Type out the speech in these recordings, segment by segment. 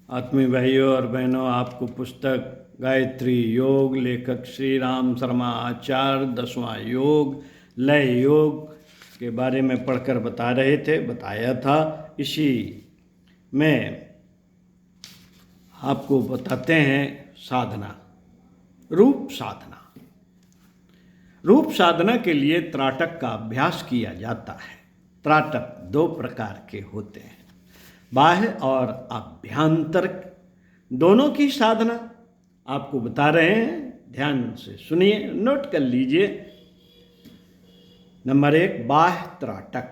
आत्मीय भाइयों और बहनों, आपको पुस्तक गायत्री योग लेखक श्री राम शर्मा आचार्य 10वां योग लय योग के बारे में पढ़कर बताया था। इसी में आपको बताते हैं साधना, रूप साधना। रूप साधना के लिए त्राटक का अभ्यास किया जाता है। त्राटक 2 प्रकार के होते हैं, बाह्य और आभ्यंतरिक। दोनों की साधना आपको बता रहे हैं, ध्यान से सुनिए, नोट कर लीजिए। नंबर 1, बाह्य त्राटक।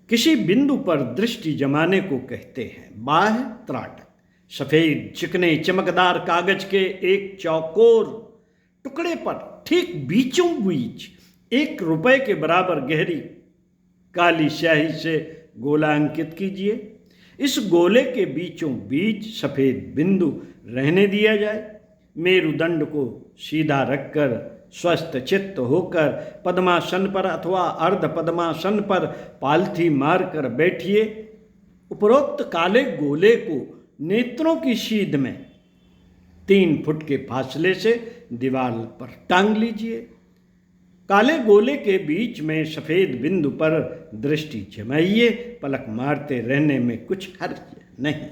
किसी बिंदु पर दृष्टि जमाने को कहते हैं बाह्य त्राटक। सफेद चिकने चमकदार कागज के एक चौकोर टुकड़े पर ठीक बीचों बीच 1 रुपए के बराबर गहरी काली स्याही से गोला अंकित कीजिए। इस गोले के बीचों बीच सफेद बिंदु रहने दिया जाए। मेरुदंड को सीधा रखकर स्वस्थ चित्त होकर पद्मासन पर अथवा अर्ध पद्मासन पर पालथी मारकर बैठिए। उपरोक्त काले गोले को नेत्रों की सीध में 3 फुट के फासले से दीवार पर टांग लीजिए। काले गोले के बीच में सफेद बिंदु पर दृष्टि जमाइए। पलक मारते रहने में कुछ हर्ज नहीं,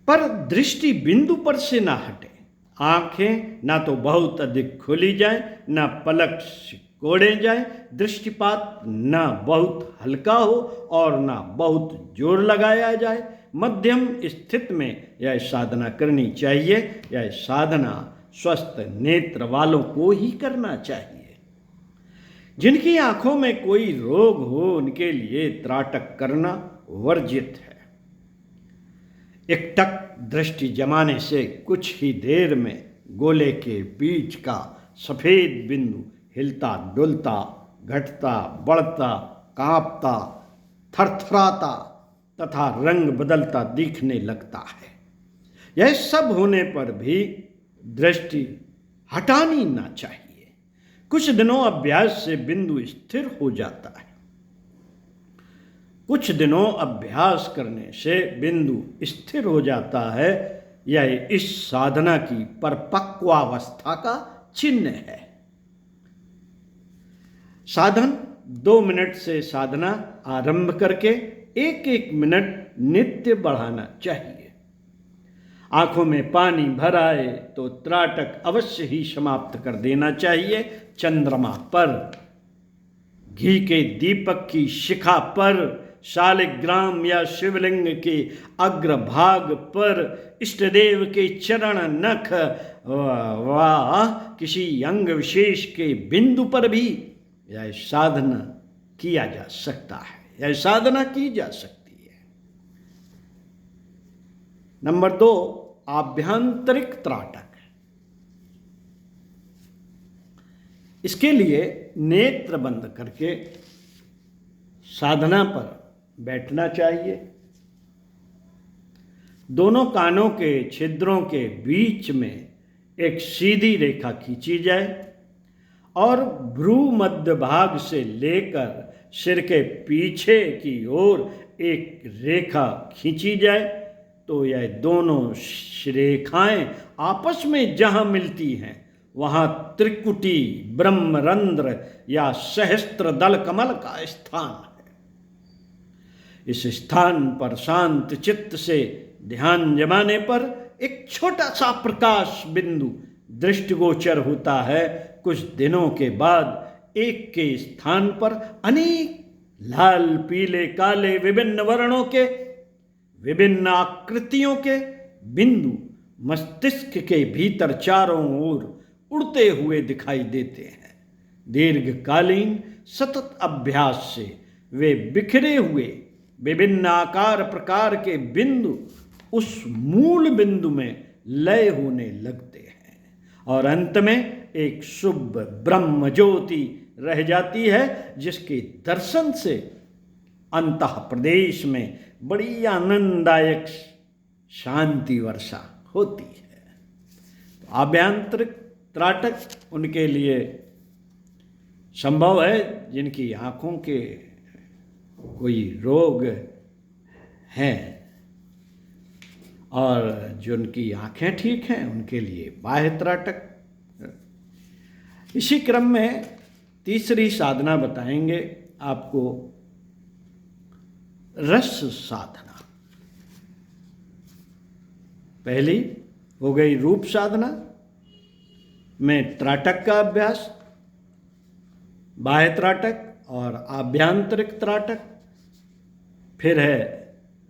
पर दृष्टि बिंदु पर से ना हटे। आंखें ना तो बहुत अधिक खोली जाए, ना पलक सिकोड़े जाए। दृष्टिपात ना बहुत हल्का हो और ना बहुत जोर लगाया जाए। मध्यम स्थिति में यह साधना करनी चाहिए। यह साधना स्वस्थ नेत्र वालों को ही करना चाहिए। जिनकी आंखों में कोई रोग हो उनके लिए त्राटक करना वर्जित है। एकटक दृष्टि जमाने से कुछ ही देर में गोले के बीच का सफेद बिंदु हिलता डुलता, घटता बढ़ता, कांपता, थरथराता तथा रंग बदलता दिखने लगता है। यह सब होने पर भी दृष्टि हटानी ना चाहिए। कुछ दिनों अभ्यास से बिंदु स्थिर हो जाता है। कुछ दिनों अभ्यास करने से बिंदु स्थिर हो जाता है। यह इस साधना की परिपक्वावस्था का चिन्ह है। साधन 2 मिनट से साधना आरंभ करके 1-1 मिनट नित्य बढ़ाना चाहिए। आंखों में पानी भर आए तो त्राटक अवश्य ही समाप्त कर देना चाहिए। चंद्रमा पर, घी के दीपक की शिखा पर, शालिग्राम या शिवलिंग के अग्रभाग पर, इष्टदेव के चरण नख व किसी अंग विशेष के बिंदु पर भी यह साधना किया जा सकता है। यह साधना की जा सकती है। नंबर 2, आभ्यंतरिक त्राटक। इसके लिए नेत्र बंद करके साधना पर बैठना चाहिए। दोनों कानों के छिद्रों के बीच में एक सीधी रेखा खींची जाए और भ्रू मध्य भाग से लेकर सिर के पीछे की ओर एक रेखा खींची जाए तो यह दोनों रेखाएं आपस में जहां मिलती हैं वहां त्रिकुटी, ब्रह्मरंध्र या सहस्त्र दल कमल का स्थान है। इस स्थान पर शांत चित्त से ध्यान जमाने पर एक छोटा सा प्रकाश बिंदु दृष्टिगोचर होता है। कुछ दिनों के बाद एक के स्थान पर अनेक लाल, पीले, काले, विभिन्न वर्णों के, विभिन्न आकृतियों के बिंदु मस्तिष्क के भीतर चारों ओर उड़ते हुए दिखाई देते हैं। दीर्घकालीन सतत अभ्यास से वे बिखरे हुए विभिन्न आकार प्रकार के बिंदु उस मूल बिंदु में लय होने लगते हैं और अंत में एक शुभ ब्रह्म ज्योति रह जाती है, जिसके दर्शन से अंतः प्रदेश में बड़ी आनंददायक शांति वर्षा होती है। तो आभ्यंतरिक त्राटक उनके लिए संभव है जिनकी आँखों के कोई रोग हैं, और जिनकी आंखें ठीक हैं उनके लिए बाह्य त्राटक। इसी क्रम में तीसरी साधना बताएंगे आपको, रस साधना। पहली हो गई रूप साधना में त्राटक का अभ्यास, बाह्य त्राटक और आभ्यंतरिक त्राटक। फिर है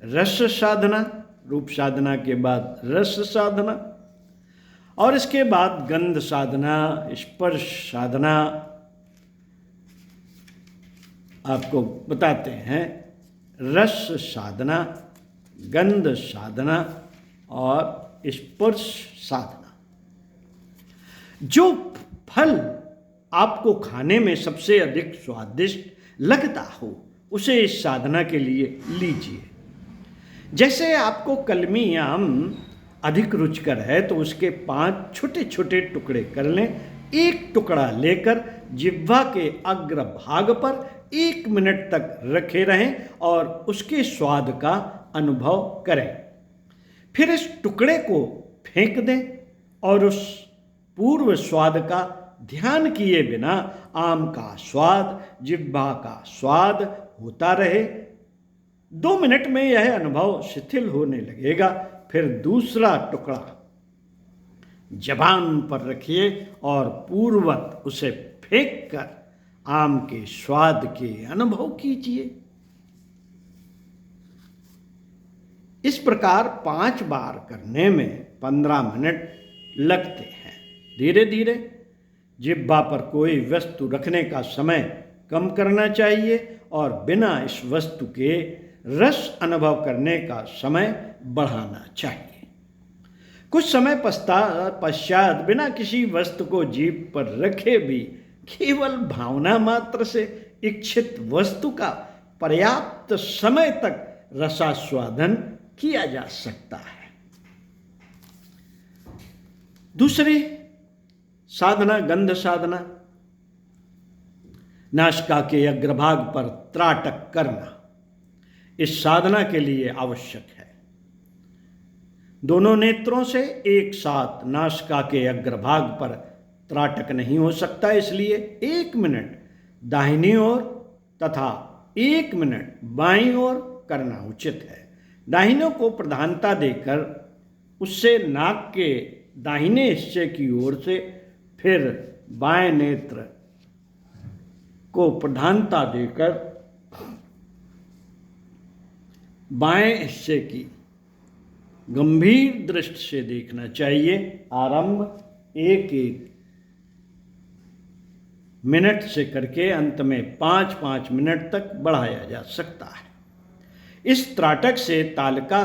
रस साधना, रूप साधना के बाद रस साधना, और इसके बाद गंध साधना, स्पर्श साधना आपको बताते हैं। रस साधना, गंध साधना और स्पर्श साधना। जो फल आपको खाने में सबसे अधिक स्वादिष्ट लगता हो उसे इस साधना के लिए लीजिए। जैसे आपको कलमी आम अधिक रुचिकर है तो उसके 5 छोटे छोटे टुकड़े कर लें। एक टुकड़ा लेकर जिह्वा के अग्रभाग पर 1 मिनट तक रखे रहें और उसके स्वाद का अनुभव करें। फिर इस टुकड़े को फेंक दें और उस पूर्व स्वाद का ध्यान किए बिना आम का स्वाद, जिह्वा का स्वाद होता रहे। 2 मिनट में यह अनुभव शिथिल होने लगेगा। फिर दूसरा टुकड़ा जबान पर रखिए और पूर्ववत उसे फेंक कर आम के स्वाद के अनुभव कीजिए। इस प्रकार 5 बार करने में 15 मिनट लगते हैं। धीरे धीरे जिह्वा पर कोई वस्तु रखने का समय कम करना चाहिए और बिना इस वस्तु के रस अनुभव करने का समय बढ़ाना चाहिए। कुछ समय पश्चात बिना किसी वस्तु को जीभ पर रखे भी केवल भावना मात्र से इच्छित वस्तु का पर्याप्त समय तक रसास्वादन किया जा सकता है। दूसरी साधना गंध साधना, नासिका के अग्रभाग पर त्राटक करना इस साधना के लिए आवश्यक है। दोनों नेत्रों से एक साथ नासिका के अग्रभाग पर त्राटक नहीं हो सकता, इसलिए 1 मिनट दाहिनी ओर तथा 1 मिनट बाईं ओर करना उचित है। दाहिनों को प्रधानता देकर उससे नाक के दाहिने हिस्से की ओर से, फिर बाएं नेत्र को प्रधानता देकर बाएं हिस्से की गंभीर दृष्टि से देखना चाहिए। आरंभ 1-1 मिनट से करके अंत में 5-5 मिनट तक बढ़ाया जा सकता है। इस त्राटक से तालिका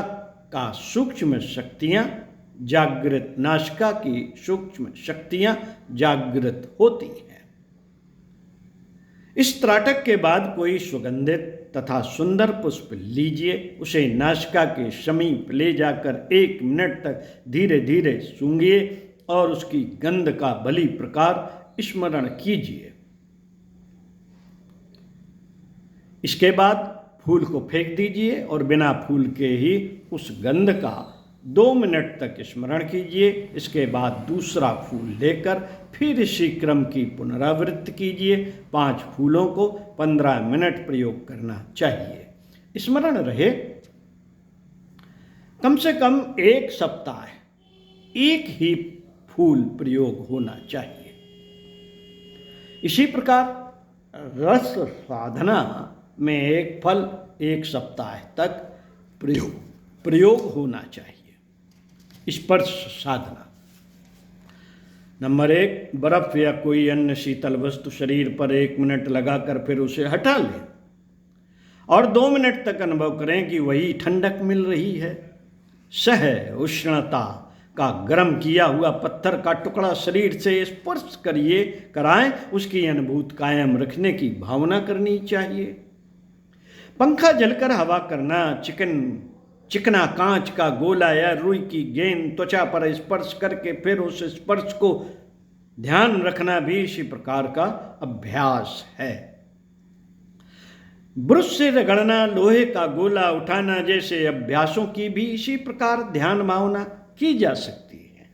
का सूक्ष्म शक्तियां जागृत, नासिका की सूक्ष्म शक्तियां जागृत होती हैं। इस त्राटक के बाद कोई सुगंधित तथा सुंदर पुष्प लीजिए, उसे नासिका के समीप ले जाकर 1 मिनट तक धीरे धीरे सूंघिए और उसकी गंध का भली प्रकार स्मरण कीजिए। इसके बाद फूल को फेंक दीजिए और बिना फूल के ही उस गंध का 2 मिनट तक स्मरण कीजिए। इसके बाद दूसरा फूल लेकर फिर इसी क्रम की पुनरावृत्ति कीजिए। 5 फूलों को 15 मिनट प्रयोग करना चाहिए। स्मरण रहे, कम से कम 1 सप्ताह एक ही फूल प्रयोग होना चाहिए। इसी प्रकार रस साधना में एक फल 1 सप्ताह तक प्रयोग होना चाहिए। स्पर्श साधना। नंबर 1, बर्फ या कोई अन्य शीतल वस्तु शरीर पर 1 मिनट लगाकर फिर उसे हटा लें और 2 मिनट तक अनुभव करें कि वही ठंडक मिल रही है। सह उष्णता का गर्म किया हुआ पत्थर का टुकड़ा शरीर से स्पर्श कराएं, उसकी अनुभूति कायम रखने की भावना करनी चाहिए। पंखा जलकर हवा करना, चिकना कांच का गोला या रुई की गेंद त्वचा पर स्पर्श करके फिर उस स्पर्श को ध्यान रखना भी इसी प्रकार का अभ्यास है। ब्रश से रगड़ना, लोहे का गोला उठाना जैसे अभ्यासों की भी इसी प्रकार ध्यान भावना की जा सकती है।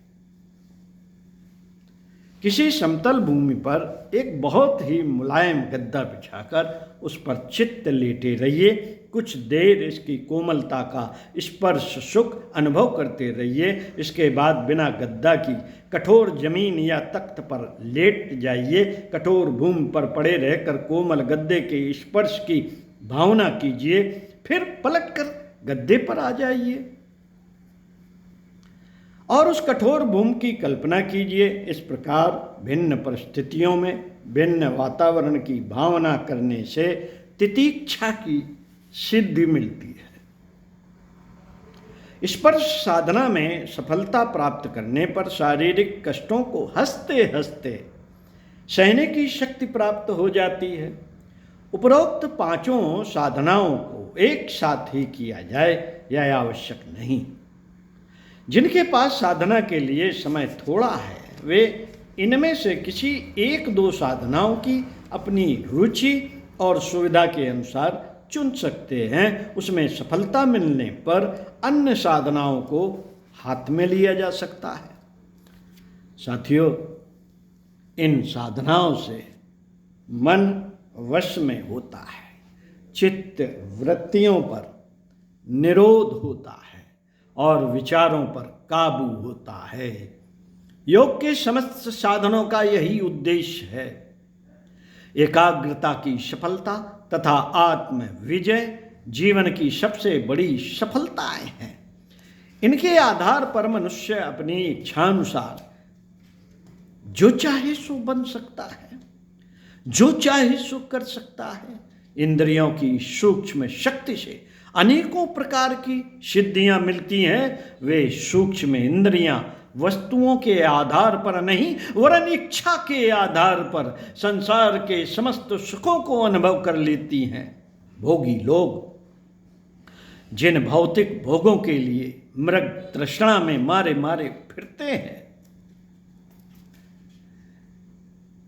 किसी समतल भूमि पर एक बहुत ही मुलायम गद्दा बिछाकर उस पर चित्त लेटे रहिए। कुछ देर इसकी कोमलता का स्पर्श सुख अनुभव करते रहिए। इसके बाद बिना गद्दा की कठोर जमीन या तख्त पर लेट जाइए। कठोर भूमि पर पड़े रहकर कोमल गद्दे के स्पर्श की भावना कीजिए। फिर पलटकर गद्दे पर आ जाइए और उस कठोर भूमि की कल्पना कीजिए। इस प्रकार भिन्न परिस्थितियों में भिन्न वातावरण की भावना करने से तितीक्षा की सिद्धि मिलती है। स्पर्श साधना में सफलता प्राप्त करने पर शारीरिक कष्टों को हंसते हंसते सहने की शक्ति प्राप्त हो जाती है। उपरोक्त पांचों साधनाओं को एक साथ ही किया जाए यह आवश्यक नहीं। जिनके पास साधना के लिए समय थोड़ा है वे इनमें से किसी एक दो साधनाओं की अपनी रुचि और सुविधा के अनुसार चुन सकते हैं। उसमें सफलता मिलने पर अन्य साधनाओं को हाथ में लिया जा सकता है। साथियों, इन साधनाओं से मन वश में होता है, चित्त वृत्तियों पर निरोध होता है और विचारों पर काबू होता है। योग के समस्त साधनों का यही उद्देश्य है। एकाग्रता की सफलता तथा आत्म विजय जीवन की सबसे बड़ी सफलताएं हैं। इनके आधार पर मनुष्य अपनी इच्छानुसार जो चाहे सो बन सकता है, जो चाहे सो कर सकता है। इंद्रियों की सूक्ष्म शक्ति से अनेकों प्रकार की सिद्धियां मिलती हैं। वे सूक्ष्म इंद्रियां वस्तुओं के आधार पर नहीं वरन इच्छा के आधार पर संसार के समस्त सुखों को अनुभव कर लेती हैं। भोगी लोग जिन भौतिक भोगों के लिए मृग तृष्णा में मारे मारे फिरते हैं,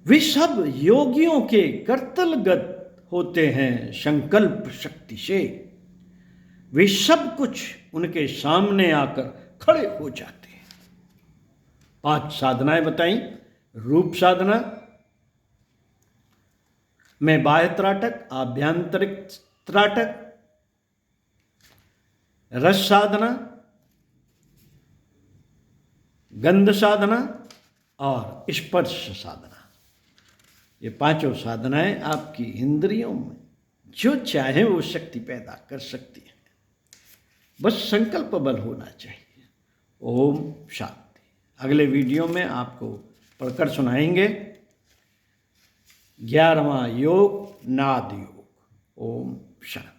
वे सब योगियों के कर्तलगत होते हैं। संकल्प शक्ति से वे सब कुछ उनके सामने आकर खड़े हो जाते हैं। 5 साधनाएं बताई। रूप साधना में बाह्य त्राटक, आभ्यंतरिक त्राटक। रस साधना, गंध साधना और स्पर्श साधना। ये पांचों साधनाएं आपकी इंद्रियों में जो चाहे वो शक्ति पैदा कर सकती है। बस संकल्प बल होना चाहिए। ओम शांति। अगले वीडियो में आपको पढ़कर सुनाएंगे 11वां योग नाद योग। ओम शांति।